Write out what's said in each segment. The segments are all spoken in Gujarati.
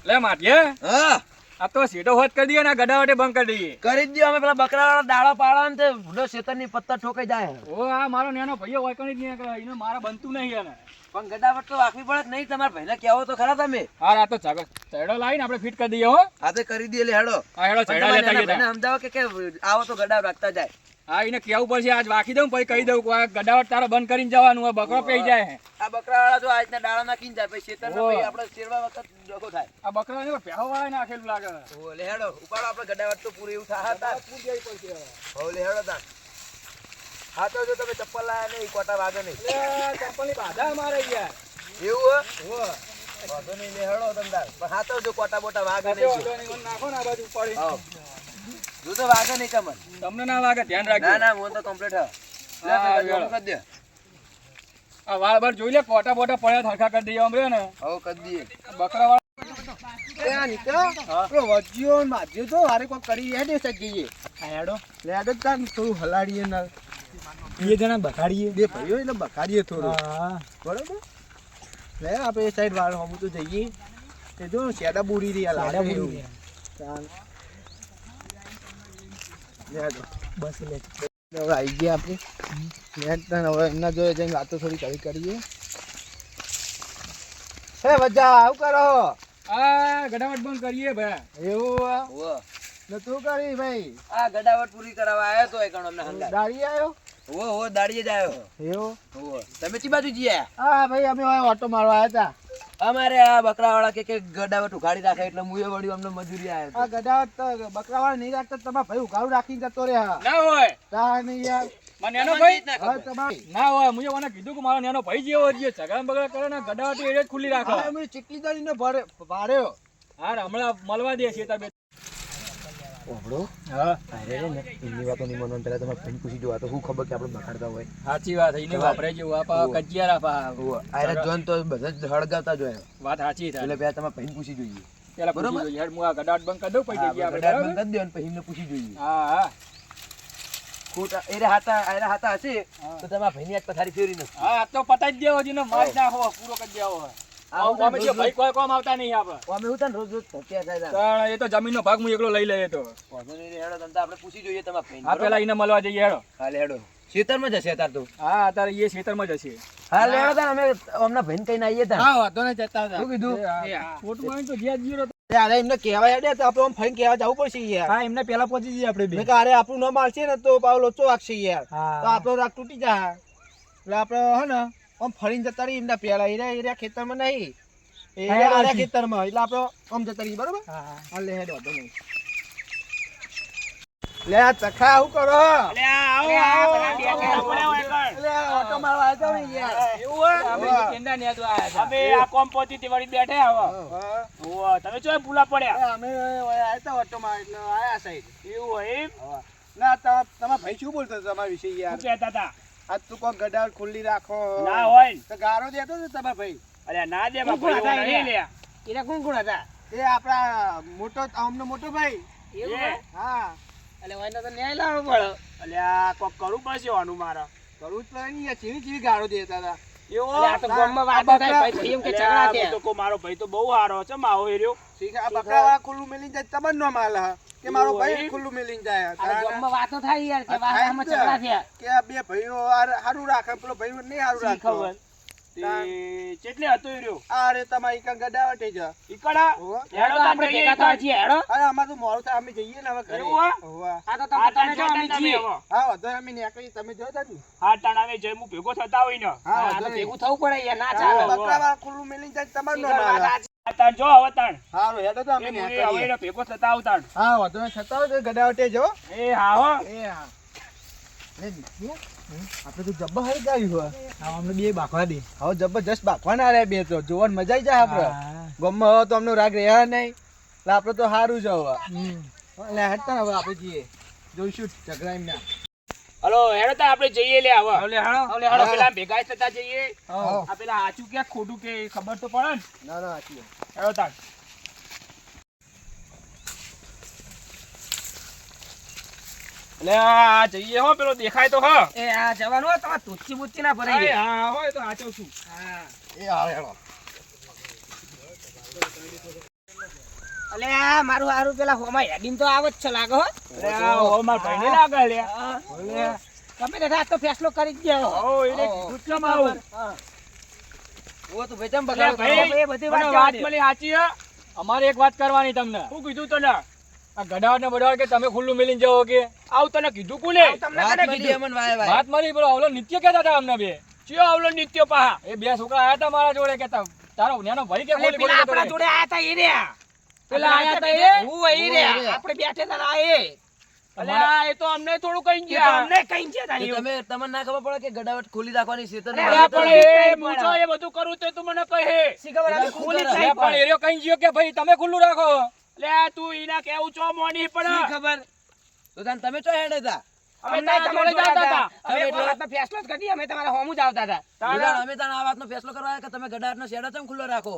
લે માટીએ હા આ તો સીધો હોત કરી દઈએ ને ગડાવટે બંધ કરી દઈએ. કરી જ દો. અમે પેલા બકરાવાળા દાડા પાડવા ને તે ભૂંડો શેતરની પત્તા ઠોકાઈ જાય. ઓ આ મારો નેનો ભાઈઓ વાયકણી જ નહીં કરે એને મારા બનતું નહીં એને. પણ ગડાવટ તો રાખવી પડે કે નહીં? તમારા ભાઈને કહેવો તો ખરા તમે. હાર આ તો ચેડો લાવીને આપણે ફિટ કરી દઈએ હો. આ તો કરી દઈએ લે હેડો. હા હેડો ચેડા લેતા આવીએ. ભાઈને સમજાવો કે આવો તો ગડાવ રાખતા જાય. હા એને કેવું પડશે આજ વાકી દઉં પછી કહી દઉં કે આ ગડાવટ તારો બંધ કરીને જવાનું આ બકરો પેઈ જાય. આ બકરાવાળા જો આજના દાડા નાખીને જાય પછી શેતરમાં પછી આપણે શેરવા વખત ડખો થાય. આ બકરા ને પહેવા વાળા નાખેલું લાગે. ઓ લે હેડો ઉપાડો. આપણે ગડાવટ તો પૂરી એવું થાય હતા. પૂરી પડશે હો લે હેડો તાર. હા તો જો તમે ચપ્પલ લાયા નહીં કોટા વાગે નહીં. ચપ્પલ ની બાધા મારે યાર. એવું હો વાંધો નહીં લે હેડો તમદાર. પણ હા તો જો કોટા બોટા વાગે નહીં. નાખો ને આ બાજુ પડે. જો તો વાગે નહીં તમને. તમને ના વાગે ધ્યાન રાખજો. ના ના હું તો કમ્પ્લીટ હા. લે કરી દે. આ વાળ બાર જોઈ લે કોટા બોટા પડ્યા હરખા કરી દઈએ અમરે ને. હો કરી દઈએ. બકરા વાળા આવી ગયા આપણે હવે એમના જોડે જઈને વાતો થોડી કરીએ. હે વજા આવું કરો. આ ગડાવટ બંધ કરીએ ભાઈ. એવું ને તું કરી ભાઈ? આ ગડાવટ પૂરી કરાવવા આવ્યો તો એકણ અમને હંગા. દાડી આવ્યો? હો દાડીએ જ આવ્યો. એવું? હો તમે ચી બાજુ જીયા? હા ભાઈ અમે ઓટો મારવા આવ્યા હતા. અમારે આ બકરાવાળા કે ગડાવટ ઉઘાડી રાખે એટલે મુએ વળી અમને મજૂરી આવ્યો. આ ગડાવટ તો બકરાવાળા નહીં રાખતા તમારા ભાઈ ઉઘાડું રાખીને જતો રે. ના હોય તા નહીં યાર. મારો નેનો ભાઈ હા તમારે ના હોય. મુજે મને કીધું કે મારો નેનો ભાઈ જેવો છે ઝઘડા બગડા કરે ને ગડાવટ એ જ ખુલ્લી રાખો. અમે ચીકલી દાડીને ભાર્યો. હાર હમણાં મળવા દે છે તાર બે. ઓબડો હા અરે ને એની વાતો નહીં મનન પેલા તમે ફોન પૂછી જોવા તો હું ખબર કે આપણે બખાડતા હોય. સાચી વાત એને વાપરે જેવું આપા કજિયારા પા આરે જોન તો બધા જ હળગાવતા જોયા. વાત સાચી થાય. એટલે પેલા તમે ફોન પૂછી જોઈએ. પેલા પૂછી જોઈએ. હેડ હું આ ગડાવટ બંધ કરી દઉં પછી જઈએ આપણે. ગડાવટ બંધ કરી દો અને પછી એમને પૂછી જોઈએ. હા હા ખોટા એરે હાતા હશે તો તમારા ભાઈની આજ પથારી ફેરવી નથી. હા તો પતાઈ જ દેવો જીનો માર નાખો પૂરો કરી દેવો. અમે જે ભાઈ કોઈ કોમ આવતા નહીં આપણે. અમે ઉતાન રોજ ધક્યા થાય. પણ એ તો જમીનનો ભાગ હું એકલો લઈ લઈએ તો. વાંધો નહીં હેડો તંતા આપણે પૂછી જોઈએ તમારા ભાઈ. હા પેલા એને મળવા જઈએ હેડો. હાલે હેડો. ખેતરમાં જશે તાર તો. હા અત્યારે એ ખેતરમાં જ હશે. હાલે હેડો તાર અમે અમના ભાઈને કહીને આવીએ તાર. હા વાંધો નહીં જતા હતા. શું કીધું? ફોટો તો જ્યાં જીરો. અરે એમને કહેવાય હેડે તો આપણે આમ ફઈને કહેવા જવું પડશે યાર. હા એમને પેલા પહોંચી જઈએ આપણે બે. અરે આપણું ન મારશે ને તો પાવ લોચો વાગશે યાર. તો આપણો રાગ તૂટી જાય. એટલે આપણે હે ને આમ ફરીને જતા રહી એમના પેલા એરિયા ખેતરમાં નહીં. એરિયા ખેતરમાં એટલે આપણે આમ જતા રહીએ બરોબર. હા લે હેડો તો નહીં. લે ચખા આવું કરો. લે આવો લે ઓટો મારવા આવ્યા ને યાર. એવું હે અમે કેંડા ને તો આયા અમે આ કોમ પહોંચી તે વળી બેઠે આવો. ઓહ તમે ચોય ભૂલા પડ્યા. અમે આવ્યા હતા ઓટો માં એટલે આયા સાઈડ. એવું હોય એમ? ના તમારા ભાઈ શું બોલતો તમારા વિશે યાર? શું કહેતા હતા? આ તું કોક ગડાવટ ખુલ્લી રાખો. ના હોય તો ગારો દેતો ને તમારા ભાઈ. અરે ના દે બાપા નહીં લે. એના કોણ હતા? એ આપણા મોટો ભાઈ. એવું? હા. એટલે વાયનો તો ન્યાય લાવવો પડે. એટલે આ કોક કરવું પડશે આનું મારે. કરવું જ પડે ને યાર. ચીવી ગારો દેતા હતા. એવો આ તો ગામમાં વાતો થાય ભાઈ એમ કે ઝઘડા છે. તો કો મારો ભાઈ તો બહુ સારો છે માવો એર્યો. આ બકરાવાળા ખુલ્લું મેલીને જાય તમન નો માલ કે મારો ભાઈ ખુલ્લું મેલીને જાય. આ ગામમાં વાતો થાય યાર કે વાહમાં ઝઘડા છે. કે આ બે ભાઈઓ સારું રાખે પેલો ભાઈ નહીં સારું રાખે. તે કેટલે હતો એર્યો? અરે તમારી કાં ગડાવટે જ. ઈકડા હેડો તો આપણે ભેગા થવા છીએ હેડો. અરે અમાર તો મોડું થાય અમે જઈએ ને હવે ઘરે. એવું હોવા. આ તો તમે જો અમે છીએ. હા વાંધો અમે નીકળી તમે જોતા ને. હા ટાણાવે જઈ હું ભેગો થતા હોય ને. હા આ તો વાંધો ભેગું થવું પડે યાર ના ચાલે. બકરાવાળા ખુલ્લું મેલીને જાય તમાર નો માલ. તાણ જો હવે તાણ. હારું હેડો તો અમે એ મુરી નીકળીએ. હવે ભેગો થતા આવતાણ. હા વાંધો નહીં થતા હોય તો ગડાવટે જો. એ હા હો. એ હા. લે દીકરી આપણે તો જબ્બર હારી ગાયું હોય. હા અમને બે બાખવા દે. હવે જબરજસ્ત બાફવાના રે બે તો જોવાની મજા આવી જાય આપણે. ગમમાં હવે તો અમને રાગ રહ્યા નહીં એટલે આપણે તો સારું છે હવે. એટલે હેડતા ને હવે આપણે જઈએ જોઈશું ઝઘડા એમના. હલો હેડો તા આપણે જઈએ લે હવે. હવે હાલો. હવે હેડો પેલા ભેગા થતા જઈએ. હા. આ પેલા સાચું કે ખોટું કે ખબર તો પડે ને. ના ના સાચી વાત. હેડો તાણ. એટલે આ જઈએ હો પેલો દેખાય તો હા. એ આ જવાનું હોય તમારે તુચ્છી બુચ્છી ના ભરાઈ જાય. હા હોય તો સાચું છું. હા એ હાલે હેડો. અલે આ મારું હારું પેલા હોમાં હેડીમ તો આવત છે લાગે હો. અરે આ ઓ માર ભાઈને લાગે લે. તમે તો રાત તો ફેસલો કરી જ ગયા હો. ઓ એને કીધું કેમ આવું? ઓ તો ભાઈ ચમ અરે ભાઈ, એ બધી વાત મને જવા વાત દે. મળી સાચી હે? અમારે એક વાત કરવાની તમને. શું કીધું તને? આ ગડાવટ ને બડાવટ કે તમે ખુલ્લું મિલીને જાઓ કે આવું તને કીધું કોને? તમને વાત કને મળી કીધું? અમન વાય વાય. વાત મારી પેલો આવલો નિત્ય કહેતા હતા અમને બે. ચિયો આવલો નિત્ય પાહા? એ બે છોકરા આયા હતા મારા જોડે કેતા તારો ન્યાનો ભાઈ કે અલે ખોલી પેલા બોલી આપણા જોડે આયા તા એ રહ્યા. પેલા આયા તા એ? હું એ રહ્યા. આપણે બેઠે તા ના એ. અલે આ એ તો અમને થોડું કઈ એ તો ગયા. અમને કઈ ગયા તા તો નહીં. તમને ના ખબર પડે કે ગડાવટ ખોલી રાખવાની છે તો અરે અરે પણ એ મૂછો એ બધું કરું તે તું મને કહે. શી ખબર અમે ખોલી જ અરે નહીં પણ એરિયો કઈ ગયો કે ભાઈ તમે ખુલ્લું રાખો. લે આ તું ઈના કેવું છો મોની શી પણ ખબર. તો તાન તમે ચો હેડે તા અમે અમે તારા તમારે જોડે જોડે જતા હતા. હતા. અમે અમે કોઈ વાતનો ફેસલો જ કરી અમે તમારા હોમું જ આવતા હતા. તારા અમે તાન આ વાતનો ફેસલો કરવા આવ્યા કે તમે ગડાવટનો શેડો ચમ ખુલ્લો રાખો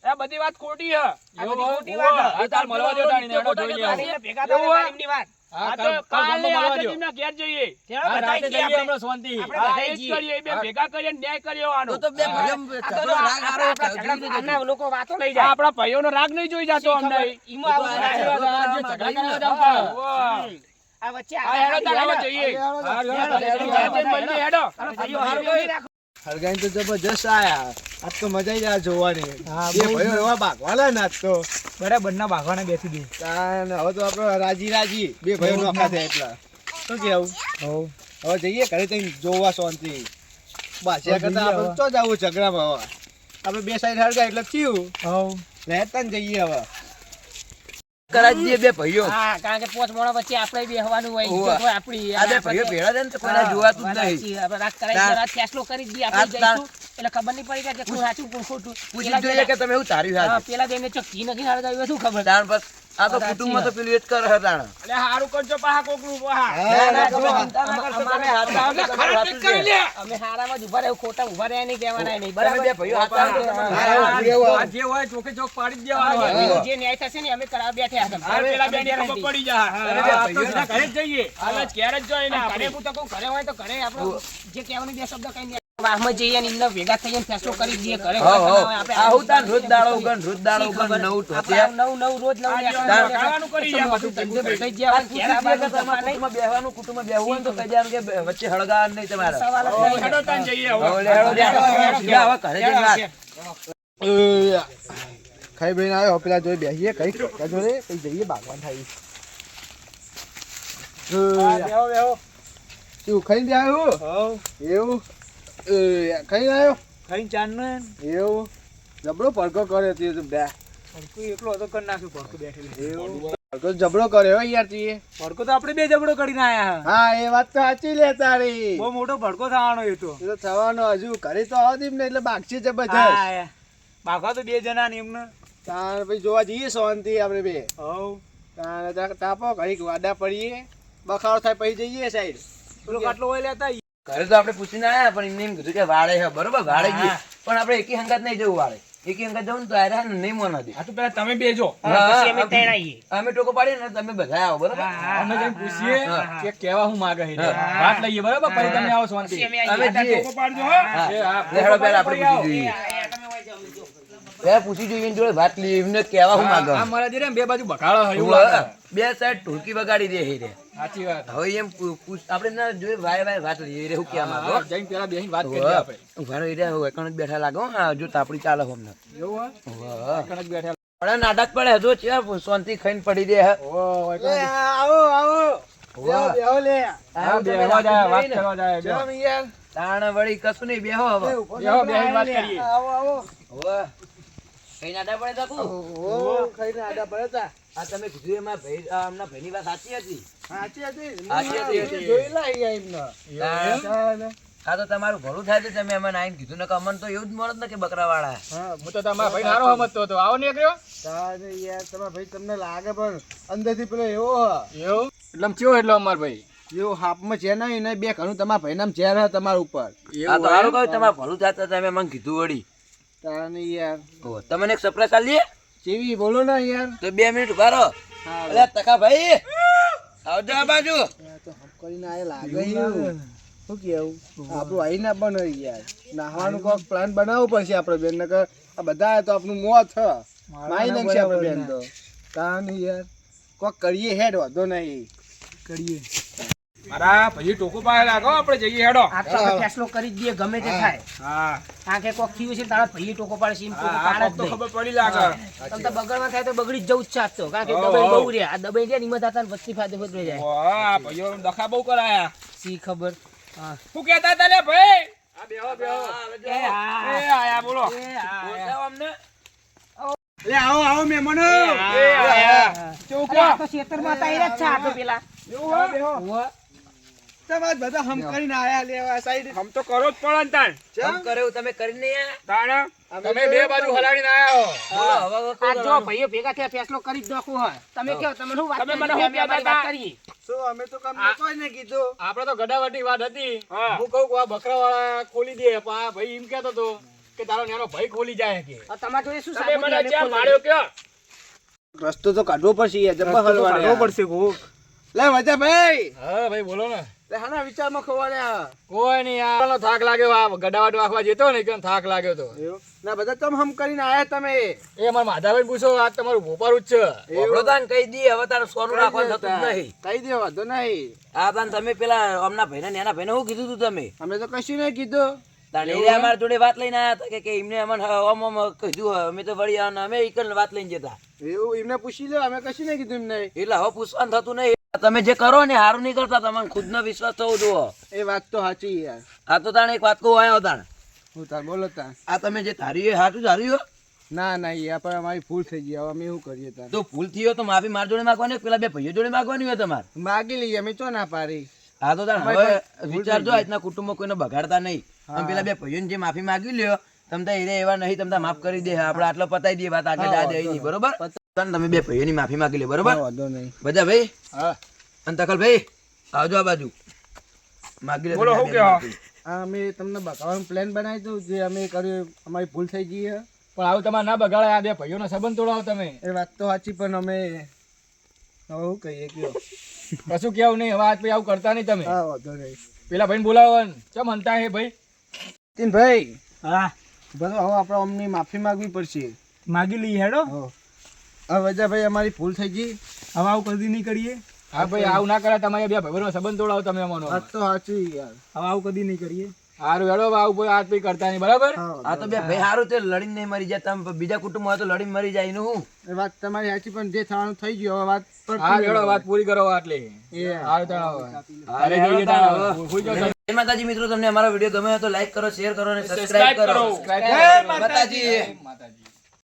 એ બધી વાત ખોટી હે. આ બધી ખોટી ઓહો, વાત આ તાર મળવા દો તાણીને, એનો જોઈ લેવો. આ ભેગા થયા એવું હતા હે? એમની વાત. આ તો કાલ કાલે ગામમાં મળવા આજે દ્યો. તેમના ઘેર જઈએ. ચાલો આ બધાય રાતે જઈએ જઈએ આપણે. હમણાં શાંતિ. આપણે હા, બધાય એ જ જઈએ. કરીએ. એ બે ભેગા કરીએ ને ન્યાય કરી લેવાનો. તો તો બે ભાઈઓ આ તો ઝઘડો જો રાગ હારો આપણા જોઈ લીધો. ગામના લોકો વાતો લઈ આ જાય. આપણા ભાઈઓનો રાગ નહીં જોઈ જાતો અમને. ઈમાં આવું આ થાય. ઝઘડો આ જે કરવામાં ઝઘડા કરવા ભાઈ જાવ છો. વાહ. આ વચ્ચે આ હેડો તાર હવે જઈએ. હા, હેડો, હેડો, હેડો, હેડો. હેડો. બંને હેડો. અરે ભાઈઓ હારું નહીં રાખો. હરગાઈ તો જબરજસ્ત આયા આજ તો મજા જ આ જોવાની હા, બે બહુ ભાઈઓ એવા ભાગવાના ને આજ તો બરાબર ના ભાગવાને બેસી દે. તાન હવે તો આપણે રાજી બે ભાઈઓ નોખા થયા એટલા શું કેવું હવે જઈએ ઘરે તઈ જોવા શાંતિ બાસ્યા કરતા આપણે તો જવું ઝઘડામાં હવે આપણે બે સાઈડ હરગાય એટલે થયું રહેતા ને જઈએ હવે કરાવી દઈએ બે ભાઈઓ હા, કારણ કે પોચ મોણા વચ્ચે આપણે બેહવાનું હોય, હોવે. ઇજ્જત હોય આપણી. આ બે ભાઈઓ ભેળા છે ને તો કોઈને જોવાતું જ નહીં આપણે રાત કરાવી દઈએ, રાત ફેસલો કરી જ દઈએ, આપણે આ તાર- જઈશું. એટલે ખબર નહીં પડી કે કોણ સાચું કોણ ખોટું. પૂછી જોઈએ કે તમે એવું તાર્યું હા, હાથ પેલા તો એમને ચક્કી નથી હળગાવ્યું, શું ખબર. તાણ પર આ તો કુટુંબમાં તો પેલું એ જ કરે તાણ એટલે હારું કરજો પાહા કોકનું પાહા. ના, ના, જો, તમે ચિંતા ના કરશો, તમે હાથ આવો તો તમારું હાથું જ છે. અમે હારામાં જ ઉભા રહે, ખોટા ઉભા રહ્યા નહીં, કહેવાના નહીં, તમે બે બરાબર. ભાઈઓ હાથ આવો તો તમારું હા, હાથું જ છે. એવું. આ જે હોય ચોકે ચોક પાડી જ દેવાનો હા, હોય. જે ન્યાય થશે ને અમે કરાવવા બેઠા હતા. હાલ પેલા બેની ખબર પડી જા. તમે બે હા, ભાઈઓ સીધા ઘરે જ જઈએ. હાલ જ ઘેર જ જોઈએ ને ઘરે આપણે. હું તો કહું, ઘરે હોય તો ઘરે આપણે જે કહેવાનું બે શબ્દ કઈ નહીં. વાહમાં જઈએ ને એમને ભેગા થઈને ફેસલો કરી દઈએ. ઘરે હોય હો, તો હો. ના હોય, આપણે આ હું તાન રોજ દાડો ઉગન, રોજ દાડો શી ઉગન, ખબર? નવું આપણે ઢોતિયા. નવ રોજ નવ આ લેખા જે લેખા ખાવાનું કરી લેખા જાય. ધંધો ભેગા જ જવાનું. ઘેર પૂછી જોઈએ કે આવવાનું તમારે નહીં. કુટુંબમાં બેહવાનું, કુટુંબમાં બેહવું હોય ને તો કહી દેવાનું કે વચ્ચે હળગાવાનું નહીં તમારે. સવાલ જ હવે નહીં. હેડો તાન જઈએ હવે. હવે હેડો, હેડો. હવે ઘરે જઈને વાત. ખાઈ બહીને આવ્યો પેલા જોઈ બેસીએ કઈ જોડે કઈ જઈએ ભાગવાન થાય શું ખાઈને આવ્યો એવું ખાઈને આવ્યો ખાઈને ચાંદ નો એવું જબરો પડકો કર્યો તે તો બે એકલો હતો કરી નાખ્યું ભડકો બેઠેલી. એવું પડકો જબરો કર્યો હો યાર તીએ ભડકો તો આપણે બે જબડો કરીને આયા. હા એ વાત તો સાચી લે તારી બહુ મોટો ભડકો થવાનો એ તો. એ તો થવાનો હજુ ઘરે તો આવતી ને એટલે બાગશે જબરજસ્ત હા, બાઘા તો બે જણા ને એમને. તાર ભાઈ જોવા જઈએ શાંતિ આપણે બે હવ. તાર તાપો ઘડીક વાડા પડીએ બખાડો થાય પછી જઈએ સાઈડ પેલો કાટલો હોય લેતા આવીએ. ઘરે તો આપણે પૂછીને આયા પણ એમને એમ કીધું કે વાળે છે બરોબર વાળે જઈએ પણ આપણે એકી હંગાત નહીં જવું વાળે એકી હંગાત જવું ને તો આયરા ને નહીં મોના દે આ તો પેલા તમે બેજો. હા, પછી અમે ત્રણ આવીએ. અમે ટોકો પાડીએ ને તમે બધા આવો બરોબર અમે જઈને પૂછીએ હા. કે કેવા હું માગે છે. હા. વાત લઈએ બરાબર પછી તમે આવો શાંતિ. પછી અમે અમે આવીએ. જઈએ ટોકો પાડજો હો. હા. એ હા, લે હેડો પહેલા આપણે પૂછી જોઈએ આયા તમે હોય જાઓ, અમે જો. પહેલા પૂછી જોઈએ એની જોડે વાત લઈએ એમને કેવા હું માગે આ મારા જે રે ને બે બાજુ બકાળો હોય એવું લાગે. બે સાઈડ ઢોલકી વગાડી દે હે રે સાચી વાત. હવે એમ આપણે ના જોઈએ વાય વાય વાત લઈએ રે હું કેવા માંગો હા, જઈને પેલા બેસીને વાત કરીએ આપણે. ઉભારો રે હું એકણ જ બેઠા લાગો હા જો તાપડી ચાલે હમને એવું હોય? કણક બેઠા. પણ નાટક પડે જો છે શાંતિ ખાઈને પડી દે હે લે આવો આવો બેહો બેહો લે હા, બેહવા જાય, વાત કરવા જાય, બેહો. જમ યાર તાણ વળી કશું નહીં બેહો હવે બેહો, બેહીને વાત કરીએ. આવો આવો હવે કઈ નાટક પડે તાકુ ઓ ખાઈને આડા પડતા આ તમે કીધું એમાં ભાઈ આમના ભાઈની વાત સાચી હતી સાચી હતી સાચી હતી. જોઈ લાઈ એમને તાણ આ તો તમારું ભલું થાય છે તમે અમને આઈને કીધું ને કે અમને તો એવું જ મળત ને કે બકરા વાળા હા હું તો તમારા ભાઈને હારો સમજતો હતો. આવો નીકળ્યો તારે યાર તમારા ભાઈ તમને લાગે પણ અંદરથી પેલો એવો હ એવું એટલે આમ ચેવો એટલો અમાર ભાઈ જેવો હાપમાં છે ને એને બે ઘણું તમારા ભાઈ નામ ચેર હ તમારા ઉપર આ તો સારું કહ્યું તમારું ભલું થતા તમે મને કીધું વળી તારે યાર ઓહો, તમને એક સરપ્રાઈઝ આલીએ ચેવી બોલો ને યાર તો 2 મિનિટ ઉભા રહો અલે તકા ભાઈ આવજો આ બાજુ આ તો હપ કરીને આય લાગે એવું શું કેવું આપણું આઈ ના બને યાર નાહવાનું કોક પ્લાન બનાવવો પડશે આપણે બેન નકર આ બધા તો આપણું મોત હ માઈ નાખશે આપણે બેન તો તા નહીં યાર કોક કરીએ હેડ વાંધો નહીં કરીએ મારા ભાઈ ટોકો પાસે લાગો આપણે જઈએ હેડો આ તો આપણે ફેસલો કરી જ દઈએ ગમે તે થાય હા કારણ કે કોક થયું છે તારા ભાઈ ટોકો પાડે છે એમ ટોકો પાડે જ તો નહીં. ખબર પડી લાગે તમ તો બગડમાં થાય તો બગડી જ જવું જ છે આજ તો કારણ કે દબાઈ બહુ રહ્યા આ દબાઈ રહ્યા નિમત હતા ને વચ્ચે ફાયદો થઈ જાય વાહ ભાઈઓ દખા બહુ કરાયા સી ખબર હા શું કહેતા હતા લે ભાઈ આ બેહો બેહો એ હા એ આયા બોલો એ હા અમને લે આવો આવો મહેમાનો એ આયા અરે આ તો ખેતરમાં હતા એ જ છે આ તો પેલા બેહો તમાર બધા હમ કરીને આયા લેવા સાઈડ હમ તો કરો જ પડે ને તાણ કેમ કરે તમે કરી નહીં તાણ તમે બે બાજુ હલાડીને આયા હો બોલો હવે આ જો ભાઈઓ ભેગા થયા ફેસલો કરી જ નાખવો હોય તમે કહો તમે શું વાત તમે કરી? મને શું અમે અમારી કહેતા વાત હતા? કરીએ. શું અમે તો કમ કોઈ ને કીધું આપણે તો ગડાવટની વાત હતી હા. હું કહું કે આ બકરાવાળા ખોલી દે પણ આ ભાઈ એમ કહેતો હતો કે તારો નેનો ભાઈ ખોલી જાય કે હવે તમારા જોડે શું તમે સાબુત મને અમે ચા ખોલી માર્યો કયો રસ્તો તો કાઢવો પડશે યાર જબ્બા હલવાડે કાઢવો પડશે કોક લે વજા ભાઈ હા ભાઈ બોલો ને લે હાના વિચારમાં ખવાડ્યા કોઈ નહીં યાર થાક લાગ્યો આ ગડાવટ વાખવા જતો ને કે થાક લાગ્યો તો ના બધા તમ હમ કરીને આયા તમે એ અમારા માધાભાઈ પૂછો આજ તમારું ભોપારું જ છે આપણો તાન કહી દઈએ હવે તારે સોનું રાખવાનું થતું જ નહીં કહી દે વાંધો નહીં આ તાન તમે પેલા અમના ભાઈને નેના ભાઈને શું કીધું તું તમે અમે તો કશું નહીં કીધું તાણે એ અમારા જોડે વાત લઈને આયા હતા કે એમને અમને આમ કીધું અમે તો વળી અમે ઈકન વાત લઈને જતા એવું એમને પૂછી લો અમે કશું નહીં કીધું એમને એટલે હવે પૂછવાનું થતું નહીં તમે જે કરો ને હારું નહીં કરતા તમને ખુદનો વિશ્વાસ થવો જુઓ એ વાત તો સાચી યાર આ તો તાણે એક વાત કહું આવ્યો તાણ હું તાર બોલો તાર આ તમે જે ધાર્યું એ હાચું ધાર્યું ના ના યાર પણ અમારી ભૂલ થઈ ગઈ હવે અમે શું કરીએ તાર તો ભૂલ થઈ હોય તો માફી માર જોડે માંગવાની હોય, પેલા બે ભાઈઓ જોડે માંગવાની હોય તમારે માગી લઈએ અમે ચો ના પાડી હા તો તાણ હવે વિચારજો આજના કુટુંબમાં કોઈને બગાડતા નહીં તમે પેલા બે ભાઈઓને જે માફી માંગી લ્યો તમે તો એરે એવા નહીં તમે માફ કરી દે આપણે આટલો પતાઈ દઈએ વાત આગળ જા દે નહીં બરોબર તમે બે ભાઈઓની માફી માંગી લે બરોબર વાંધો નહીં બધા ભાઈ હા અને તકલ ભાઈ આવજો આ બાજુ માગી લે બોલો, તમે શું બે કહો? માફી. આ અમે તમને બતાવવાનું પ્લાન બનાવી દઉં જે અમે કર્યું અમારી ભૂલ થઈ ગઈ છે પણ આવું તમારે ના બગાડે આ બે ભાઈઓનો સંબંધ તોડાવો તમે એ વાત તો સાચી પણ અમે હવે શું કહીએ કયો કશું કેવું નહીં હવે આજ પછી આવું કરતા નહીં તમે હા વાંધો નહીં પેલા ભાઈને બોલાવો ને ચમ હંતા હે ભાઈ ભાઈ હા બરો હવે આપણે અમને માફી માંગવી પડશે માગી લઈએ હેડો હવે વજાભાઈ અમારી ભૂલ થઈ ગઈ હવે આવું કદી નહીં કરીએ હા ભાઈ આવું ના કરે તમારે બે ભાઈઓનો સંબંધ તોડાવો તમે અમારો વાત તો સાચી યાર હવે આવું કદી નહીં કરીએ સારું હેડો હવે આવું આજ પછી કરતા નહીં બરાબર આ તો બે ભાઈ સારું તે લડીને નહીં મરી જાય તમે બીજા કુટુંબ હોય તો લડીને મરી જાય એનું હું એ વાત તમારી સાચી પણ જે થવાનું થઈ ગયું હવે વાત પર હા હેડો વાત પૂરી કરો આટલી સારું તાણ હવે જઈએ તાણ હવે. સુઈ જાઓ તમે. જય માતાજી મિત્રો તમને અમારો વિડીયો ગમે હોય તો લાઈક કરો શેર કરો અને સબસ્ક્રાઇબ સબસ્ક્રાઇબ કરો કરો. જય માતાજી માતાજી